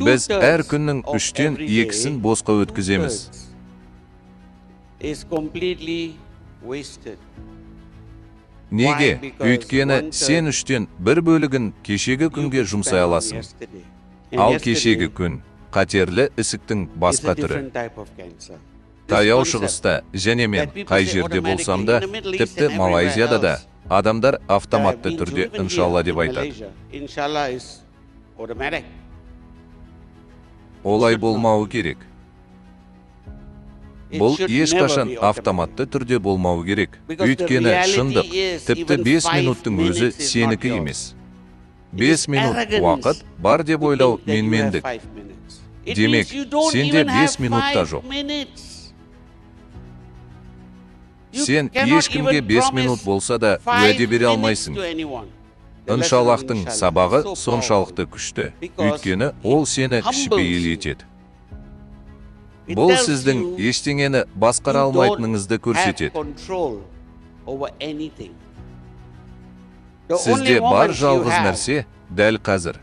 Біз әр күннің 3-тен 2-сін босқа өткіземіз. Неге? Өйткені сен 3-тен 1 бөлігін кешегі күнге жұмсай аласың. Ал кешегі күн қатерлі ісіктің басқа түрі. Таяу шығыста және мен қай жерде болсам да, тіпті Малайзияда да адамдар автоматты түрде иншалла деп айтады. Олай болмауы керек. Бұл ешқашан автоматты түрде болмауы керек. Өйткені шындық тіпті 5 минуттың өзі сенікі емес. 5 минут уақыт бар деп ойлау менмендік. Демек, сенде 5 минутта жоқ. Сен ешкімге 5 минут болса да уәде бере алмайсың. Иншаллахтың сабағы соншалықты күшті, өйткені ол сені кішіпейіл етеді. Бұл сіздің ештеңені басқара алмайтыныңызды көрсетеді. Сізде бар жалғыз нәрсе дәл қазір.